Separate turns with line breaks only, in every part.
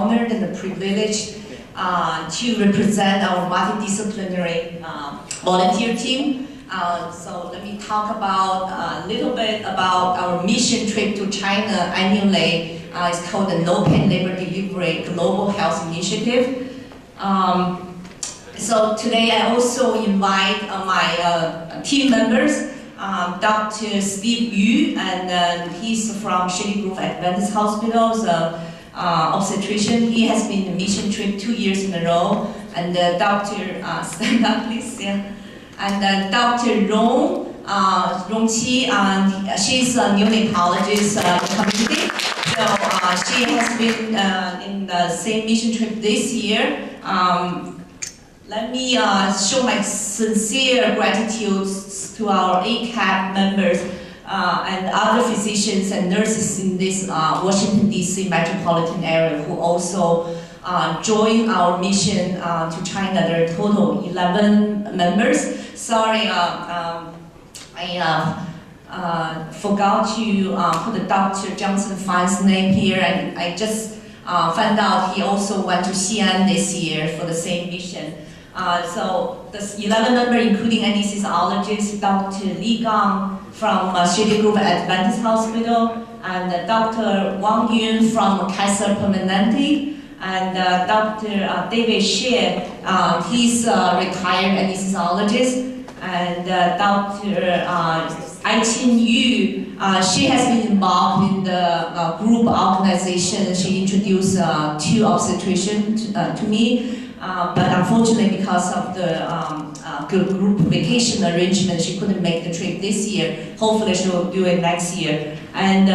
honored and privileged to represent our multidisciplinary volunteer team. So let me talk about a little bit about our mission trip to China annually. It's called the No Pain Labor Delivery Global Health Initiative. So today I also invite my team members, Dr. Steve Yu, and he's from Shady Grove Adventist Hospital, obstetrician. He has been in the mission trip 2 years in a row. And Dr. Stand up please, yeah. And Dr. Rong Qi, she's a neonatologist in the community. So she has been in the same mission trip this year. Let me show my sincere gratitude to our ACAP members and other physicians and nurses in this Washington, D.C. metropolitan area who also joined our mission to China. There are total 11 members. Sorry, I forgot to put Dr. Johnson Fine's name here, and I just found out he also went to Xi'an this year for the same mission. So the 11 members, including anesthesiologist Dr. Li Gang from Shady Grove Adventist Hospital, and Dr. Wang Yun from Kaiser Permanente, and Dr. David Xie, he's a retired anesthesiologist, and Dr. Aiqin Yu, she has been involved in the group organization. She introduced 2 obstetricians to me. But unfortunately, because of the group vacation arrangement, she couldn't make the trip this year. Hopefully, she will do it next year. And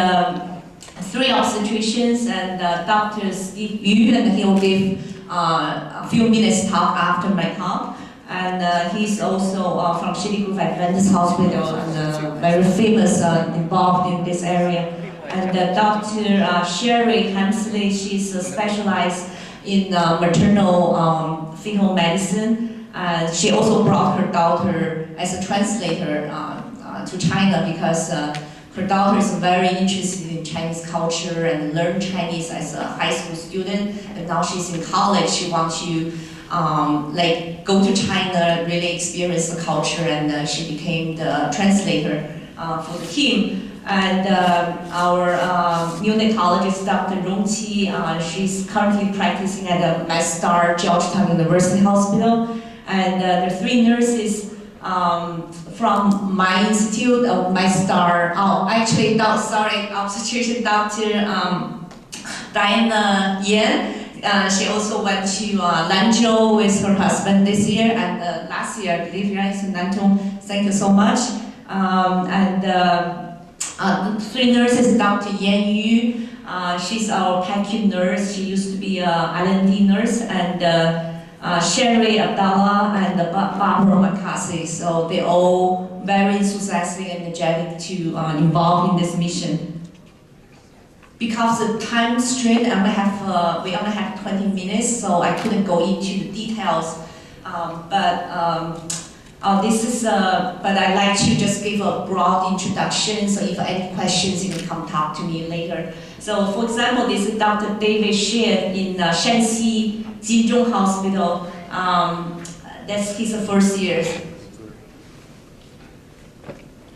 3 obstetricians and Dr. Steve Yu, and he will give a few minutes talk after my talk. And he's also from Shady Grove Adventist Hospital and very famous, involved in this area. And Dr. Sherry Hemsley, she's specialized in maternal fetal medicine. She also brought her daughter as a translator to China because her daughter is very interested in Chinese culture and learned Chinese as a high school student. And now she's in college. She wants to go to China, really experience the culture, and she became the translator for the team. And our neonatologist, Dr. Rong Qi, she's currently practicing at the MedStar Georgetown University Hospital. And there are 3 nurses from my institute of MedStar. Oh, actually, obstetrician Dr. Diana Yan. She also went to Lanzhou with her husband this year, and last year, I believe, right, in Nantong. Thank you so much. The 3 nurses, Dr. Yan Yu, she's our PACU nurse. She used to be an L&D nurse, and Sherry Abdallah and Barbara McCarthy. So they're all very enthusiastic and energetic to involve in this mission. Because of the time strain, we only have 20 minutes, so I couldn't go into the details. But I'd like to just give a broad introduction, so if any questions, you can come talk to me later. So for example, this is Dr. David Xie in Shanxi Jinzhong Hospital. That's his first year.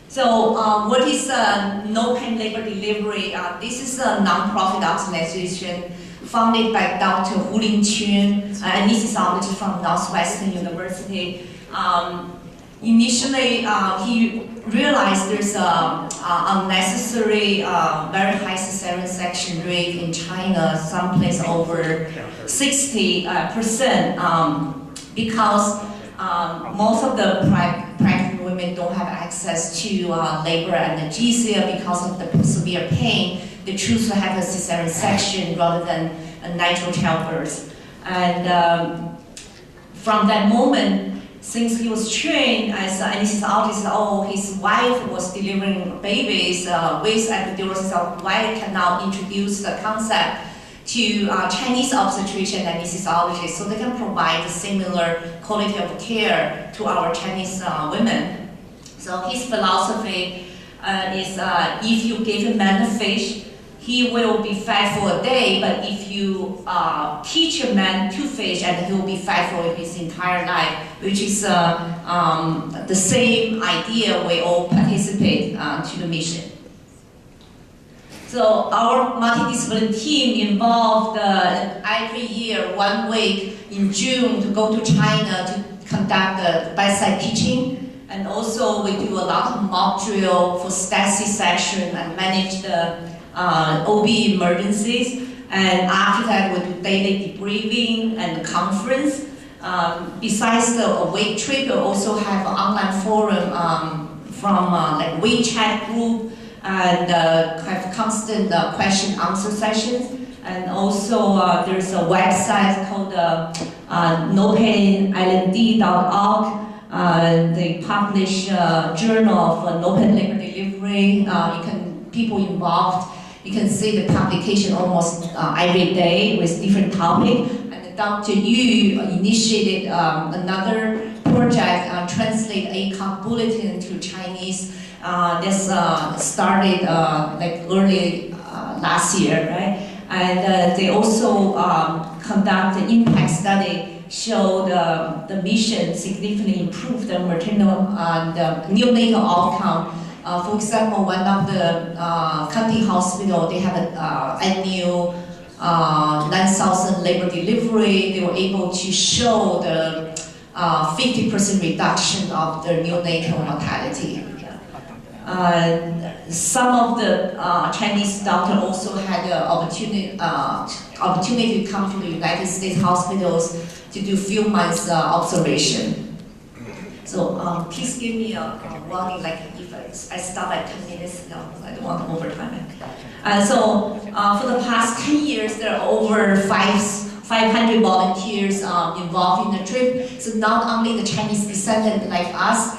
So what is No Pain Labor Delivery? This is a non-profit organization founded by Dr. Hu Lingqun, an anesthesiologist from Northwestern University. Initially, he realized there's an unnecessary, very high cesarean section rate in China, someplace over 60%, because most of the pregnant women don't have access to labor analgesia because of the severe pain. They choose to have a cesarean section rather than a natural childbirth. And from that moment, since he was trained as an anesthesiologist, his wife was delivering babies with epidural, so why cannot introduce the concept to Chinese obstetrician anesthesiologists so they can provide a similar quality of care to our Chinese women. So his philosophy is if you give a man a fish, he will be fed for a day, but if you teach a man to fish, and he will be fed for his entire life, which is the same idea we all participate to the mission. So our multidisciplinary team involved every year 1 week in June to go to China to conduct the bedside teaching. And also we do a lot of mock drill for stasis session and manage the OB emergencies. And after that we do daily debriefing and conference. Besides the awake trip, we also have an online forum from like WeChat group, and have constant question-answer sessions. And also there's a website called nopainIsland.org. They publish a journal of no-pain labor delivery. People involved, you can see the publication almost every day with different topics. And Dr. Yu initiated another project, translate ACOG bulletin to Chinese. This started like early last year, right? And they also conduct an impact study, show the mission significantly improved the maternal and neonatal outcome. For example, one of the county hospital, they have an annual 9,000 labor delivery. They were able to show the 50% reduction of the neonatal mortality. Some of the Chinese doctors also had the opportunity to come to the United States hospitals to do few months observation. So please give me a warning, like if I stop at 10 minutes, no, I don't want to overtime it. So for the past 10 years, there are over 500 volunteers involved in the trip. So not only the Chinese descendant like us,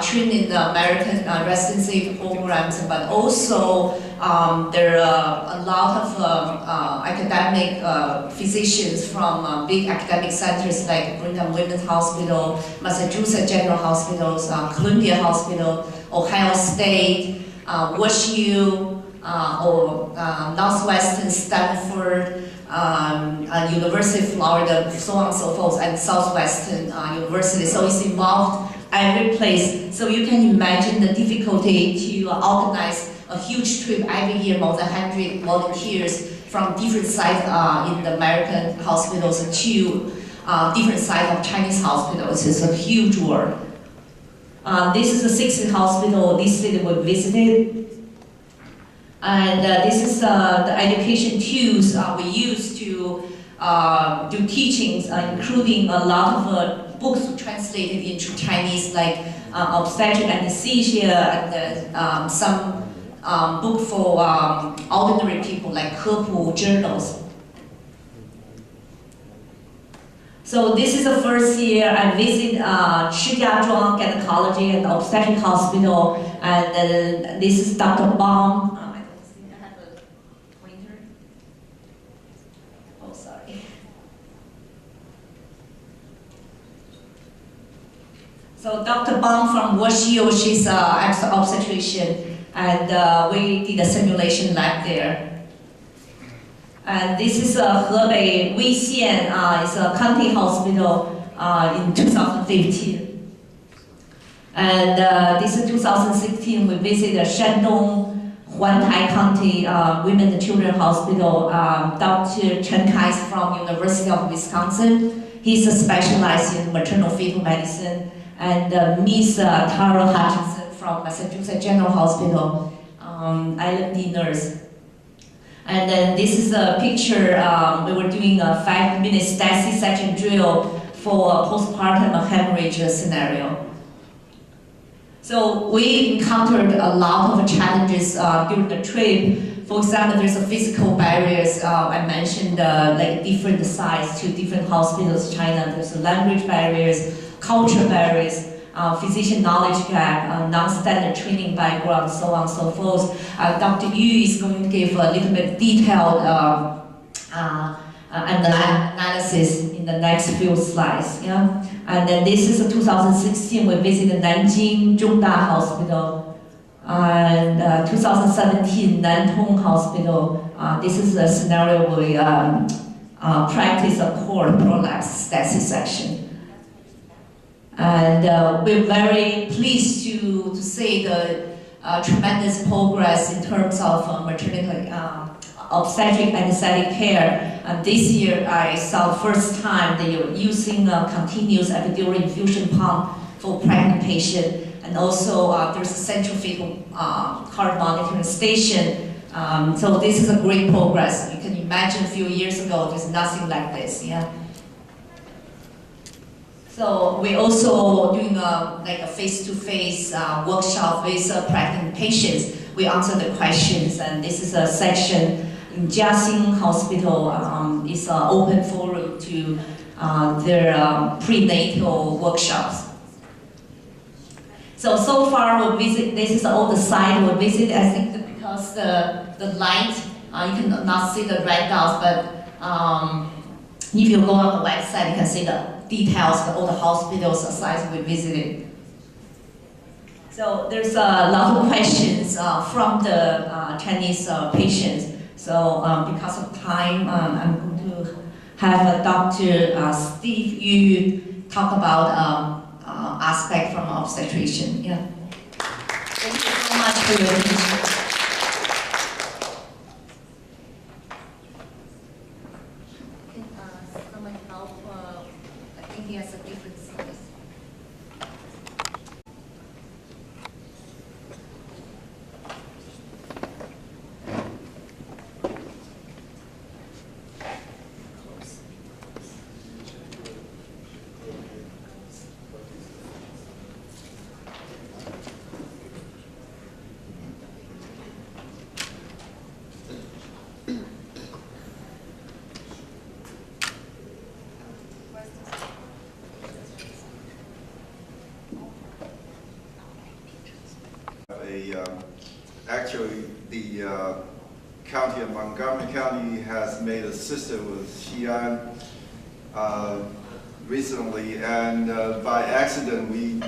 trained in the American residency programs, but also there are a lot of academic physicians from big academic centers like Brigham Women's Hospital, Massachusetts General Hospitals, Columbia Hospital, Ohio State, WashU, or Northwestern, Stanford, University of Florida, so on and so forth, and Southwestern University. So it's involved every place. So you can imagine the difficulty to organize a huge trip every year, more than 100 volunteers from different sites in the American hospitals to different sites of Chinese hospitals. It's a huge work. This is the 6th hospital this city we visited. And this is the education tools we use to do teachings, including a lot of books translated into Chinese, like obstetric anesthesia, and some book for ordinary people, like Kepu journals. So this is the first year I visit Shijiazhuang Gynecology and Obstetric Hospital, and this is Dr. Bang. I don't think I have a pointer. Oh, sorry. So Dr. Bang from WashU, she's an obstetrician, and we did a simulation lab there. And this is Hebei Weixian, it's a county hospital in 2015. And this is 2016, we visited Shandong Huantai County Women and Children Hospital. Dr. Chen Kai is from University of Wisconsin. He's specialized in maternal fetal medicine. And Miss Tara Hutchinson from Massachusetts General Hospital, ILMD nurse. And then this is a picture, we were doing a 5-minute stasis section drill for a postpartum hemorrhage scenario. So we encountered a lot of challenges during the trip. For example, there's a physical barriers. I mentioned like different sites to different hospitals in China. There's language barriers, culture barriers, physician knowledge gap, non-standard training background, so on and so forth. Dr. Yu is going to give a little bit detailed analysis in the next few slides. Yeah? And then this is 2016, we visited Nanjing Zhongda Hospital. And 2017, Nantong Hospital, this is a scenario where we practice a cord prolapse stasis section. And we're very pleased to see the tremendous progress in terms of maternity obstetric anesthetic care. And this year I saw first time they are using a continuous epidural infusion pump for pregnant patient. And also there's a central fetal heart monitoring station. So this is a great progress. You can imagine a few years ago there's nothing like this. Yeah. So we're also doing like a face-to-face workshop with pregnant patients. We answer the questions, and this is a section in Jiaxing Hospital. It's an open forum to their prenatal workshops. So far we visit, this is all the site we visit. I think that because the light, you cannot see the red dots, but if you go on the website, you can see the details of all the hospitals and sites we visited. So there's a lot of questions from the Chinese patients. So because of time, I'm going to have Dr. Steve Yu talk about aspect from obstetrician. Yeah. Thank you so much for your attention. Someone help, I think he has a different size.
Actually, the county of Montgomery County has made a system with Xi'an recently, and by accident we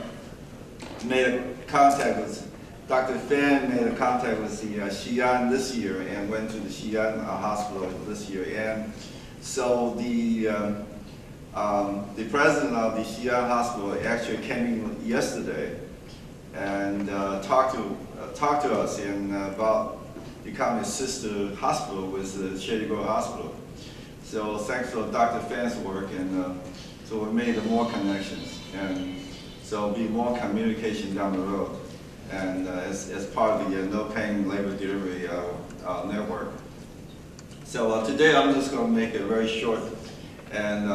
made a contact with Dr. Fan made a contact with the Xi'an this year and went to the Xi'an hospital this year, and so the president of the Xi'an hospital actually came in yesterday and talked to us about becoming a sister hospital with the Shady Grove Hospital. So thanks to Dr. Fan's work, and so we made more connections, and so be more communication down the road, and as part of the no pain labor delivery network. So today I'm just going to make it very short and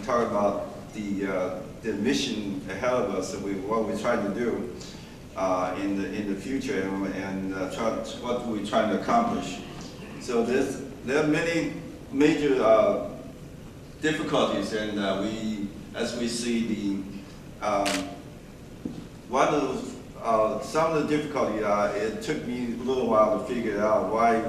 talk about the mission ahead of us, and what we're trying to do in the future, and what we're trying to accomplish. So there are many major difficulties, and as we see some of the difficulty, it took me a little while to figure out why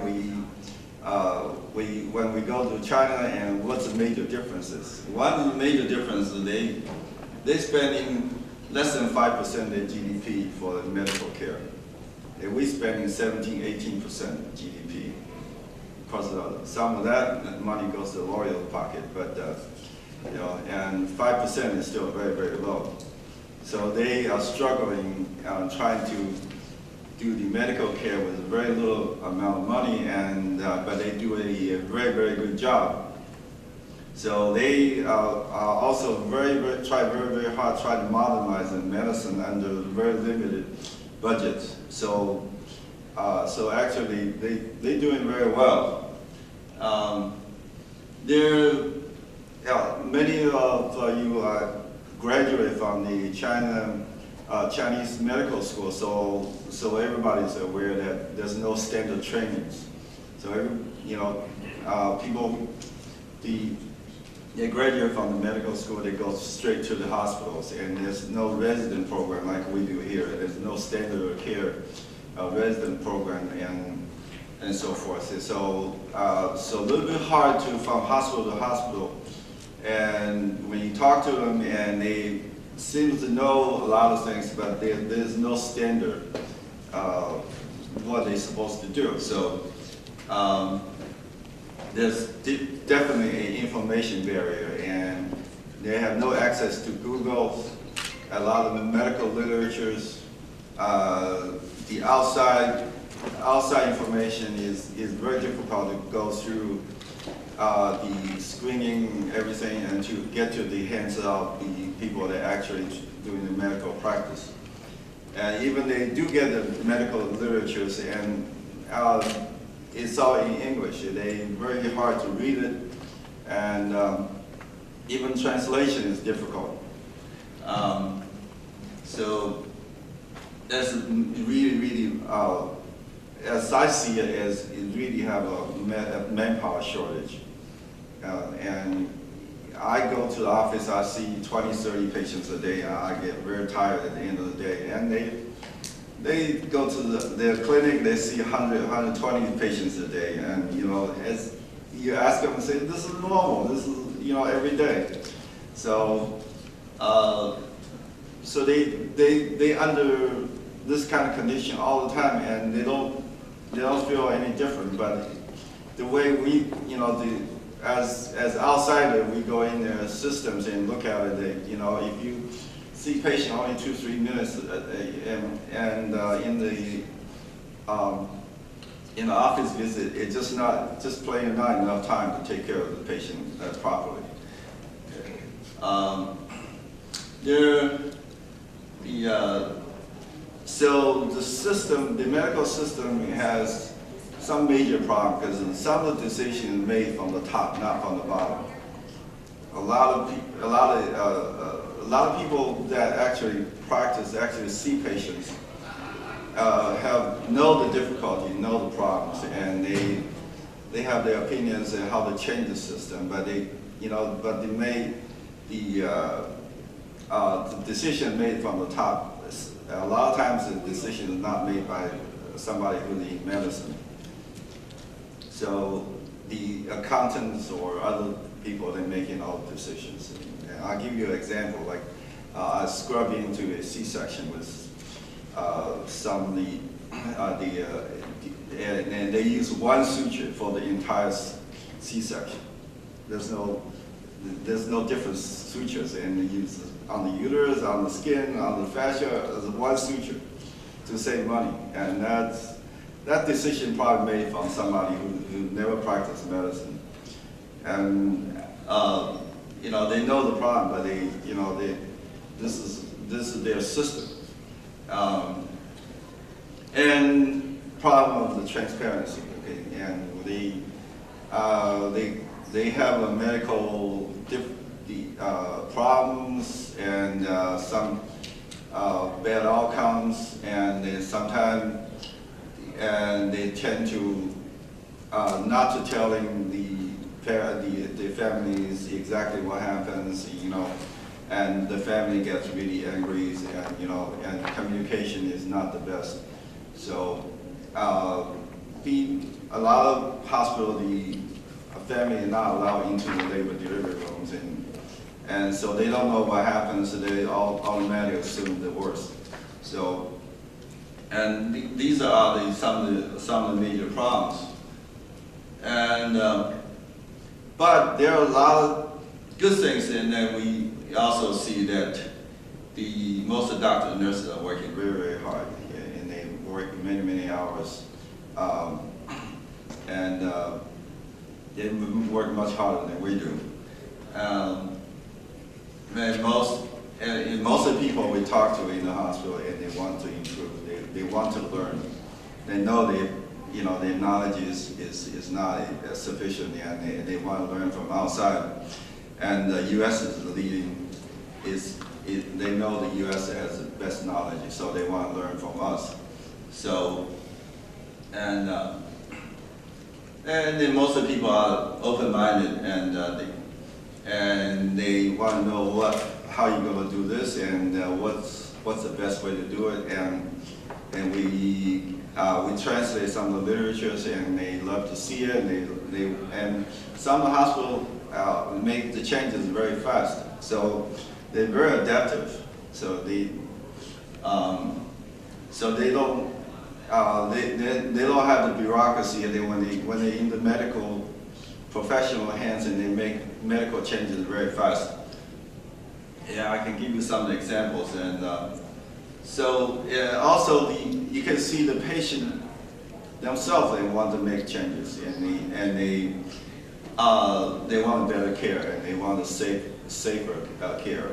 when we go to China, and what's the major differences. One of the major differences, they spending less than 5% of their GDP for medical care. And we're spending 17–18% GDP. Because some of that money goes to the lawyer's pocket, but and 5% is still very, very low. So they are struggling trying to do the medical care with a very little amount of money, and but they do a very, very good job. So they also try very hard to modernize the medicine under very limited budget. So actually they're doing very well. Many of you graduate from the Chinese medical school, so everybody's aware that there's no standard trainings. So people they graduate from the medical school, they go straight to the hospitals, and there's no resident program like we do here. There's no standard of care resident program and so forth. So a little bit hard from hospital to hospital. And when you talk to them, and they seem to know a lot of things, but there's no standard what they're supposed to do. So there's definitely an information barrier, and they have no access to Google. A lot of the medical literatures, the outside information is very difficult to go through the screening, everything, and to get to the hands of the people that are actually doing the medical practice. And even they do get the medical literatures, and it's all in English. They're very hard to read it, and even translation is difficult. So that's really, as I see it, it really have a manpower shortage. And I go to the office, I see 20, 30 patients a day, and I get very tired at the end of the day. And they go to their clinic, they see 100, 120 patients a day, and as you ask them and say, this is normal, this is every day. So so they under this kind of condition all the time, and they don't feel any different. But the way we, as outsider, we go in their systems and look at it. If you see patient only 2-3 minutes, and in the office visit, it's just plain not enough time to take care of the patient properly. So the system, the medical system has some major problem because some of the decisions made from the top, not from the bottom. A lot of people that actually practice, actually see patients, know the difficulty, know the problems, and they have their opinions on how to change the system, but they made the decision made from the top. A lot of times the decision is not made by somebody who's in medicine. So the accountants or other people, they're making all the decisions. And I'll give you an example, like I scrubbed into a C-section with some of and they use one suture for the entire C-section. There's no different sutures, and they use on the uterus, on the skin, on the fascia, as one suture to save money. And that decision probably made from somebody who never practiced medicine. And they know the problem, but this is their system. And problem of the transparency, okay? And they have a medical problems and some bad outcomes, and they tend to not to telling the families exactly what happens, and the family gets really angry, and communication is not the best. So a lot of hospitals, the family is not allowed into the labor delivery rooms, and so they don't know what happens, so they automatically assume the worst. So, and these are some of the major problems. And but there are a lot of good things, and then we also see that most of the doctors and nurses are working very, very hard, and they work many, many hours, and they work much harder than we do. And most of the people we talk to in the hospital, and they want to improve. They want to learn. They know their knowledge is not sufficient, and they want to learn from outside. And the U.S. is the leading. They know the U.S. has the best knowledge, so they want to learn from us. So, and then most of the people are open-minded, and they want to know how you're going to do this, and what's the best way to do it, and we translate some of the literatures, and they love to see it, and some of the hospitals make the changes very fast, so they're very adaptive. So they don't they don't have the bureaucracy, and when they're in the medical professional hands and they make medical changes very fast. Yeah, I can give you some examples. And also you can see the patient themselves, they want to make changes, and they want better care, and they want safer care.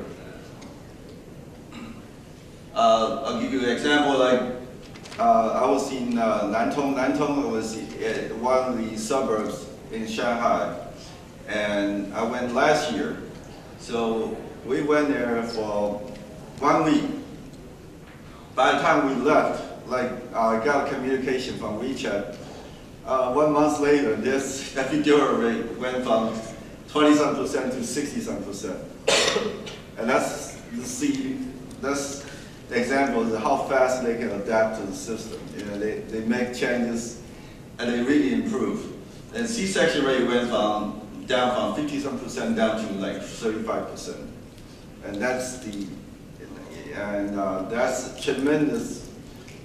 I'll give you an example. Like I was in Nantong. Nantong was one of the suburbs in Shanghai, and I went last year. So we went there for 1 week. By the time we left, I got a communication from WeChat. 1 month later, this epidural rate went from 20-some% to 60-some%. And that's the example of how fast they can adapt to the system. You know, they make changes and they really improve. And C-section rate went down from 50-some% down to like 35%. And that's tremendous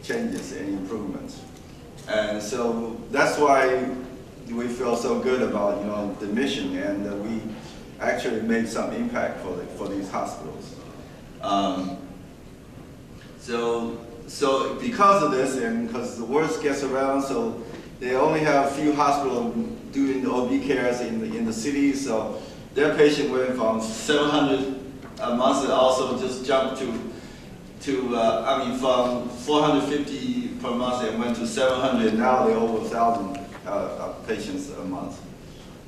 changes and improvements. And so that's why we feel so good about the mission, and we actually made some impact for these hospitals. So because of this, and because the word gets around, so they only have a few hospitals doing the OB cares in the city. So their patient went from 700 a month, and also just jumped from 450 per month and went to 700. Now they're over 1,000 patients a month.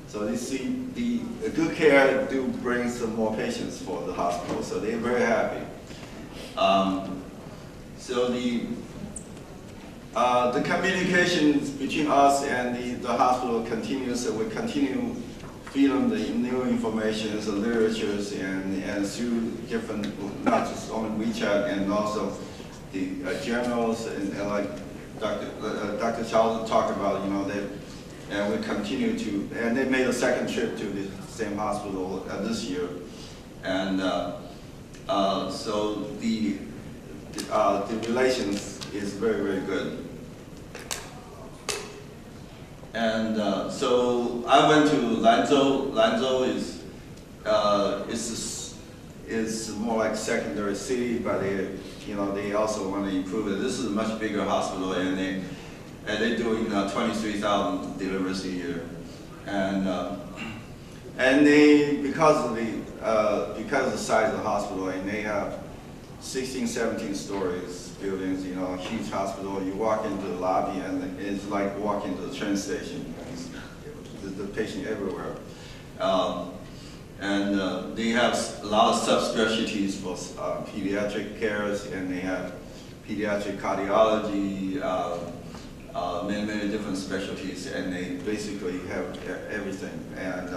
So you see, the good care do bring some more patients for the hospital. So they're very happy. So the communications between us and the hospital continues. So we continue feed them the new information, the literatures, and through different, not just on WeChat, and also the journals, and like Dr. Charles talked about, and we continue to, and they made a second trip to the same hospital this year, and so the relations is very, very good. And so I went to Lanzhou. Lanzhou is more like secondary city, but they also want to improve it. This is a much bigger hospital, and they're doing 23,000 deliveries a year, and they because of the size of the hospital, and they have 16, 17 stories buildings, huge hospital. You walk into the lobby and it's like walking to the train station. The patient everywhere. They have a lot of subspecialties for pediatric cares, and they have pediatric cardiology, many different specialties, and they basically have everything. And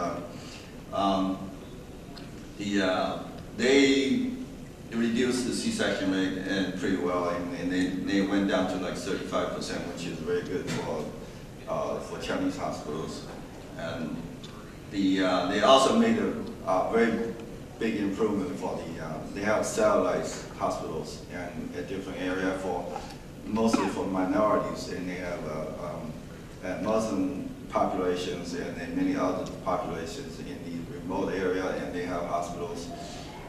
they reduced the C-section rate pretty well, and they went down to like 35%, which is very good for Chinese hospitals. And they also made a very big improvement for they have satellite hospitals and a different area mostly for minorities, and they have Muslim populations and many other populations in the remote area, and they have hospitals.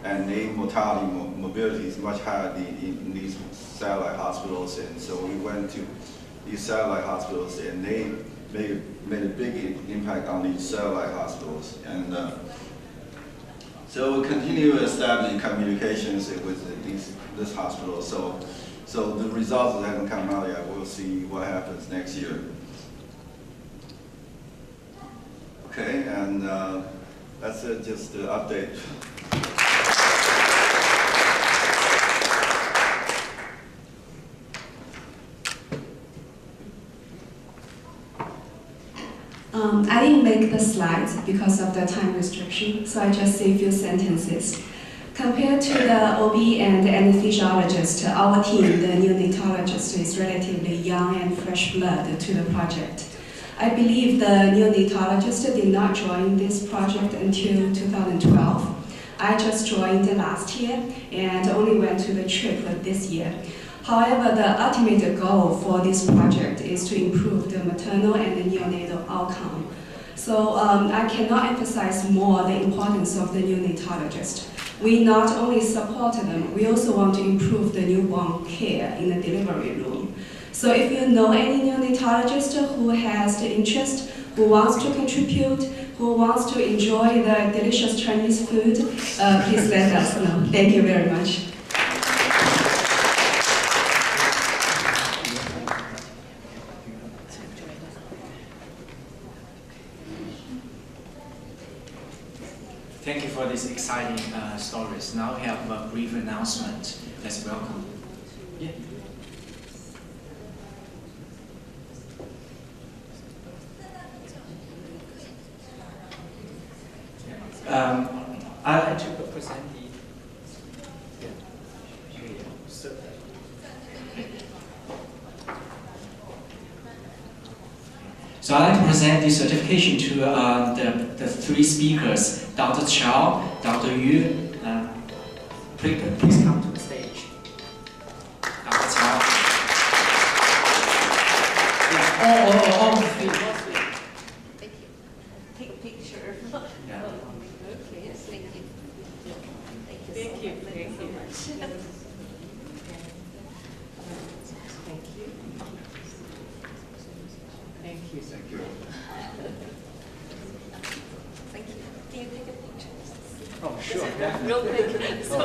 And the mortality, mobility is much higher in these satellite hospitals, and so we went to these satellite hospitals, and they made a big impact on these satellite hospitals. And so we continue establishing communications with this hospital. So the results haven't come out yet. We'll see what happens next year. Okay, and that's it, just the update.
I didn't make the slides because of the time restriction, so I just say a few sentences. Compared to the OB and the anesthesiologist, our team, the neonatologist, is relatively young and fresh blood to the project. I believe the neonatologist did not join this project until 2012. I just joined last year and only went to the trip this year. However, the ultimate goal for this project is to improve the maternal and the neonatal outcome. So I cannot emphasize more the importance of the neonatologist. We not only support them, we also want to improve the newborn care in the delivery room. So if you know any neonatologist who has the interest, who wants to contribute, who wants to enjoy the delicious Chinese food, please let us know. Thank you very much.
Thank you for these exciting stories. Now we have a brief announcement. Let's welcome. Yeah. I'd like to present So I'd like to present the certification to the three speakers, Dr. Chow, Dr. Yu. Please come to the stage. Dr. Chow. All three.
Thank you. Take a picture.
Yeah.
Okay, yes, thank you.
Thank you so much. Thank you. Thank you.
Thank you.
Thank you. Can you take a picture?
Oh, sure.
Real quick. So,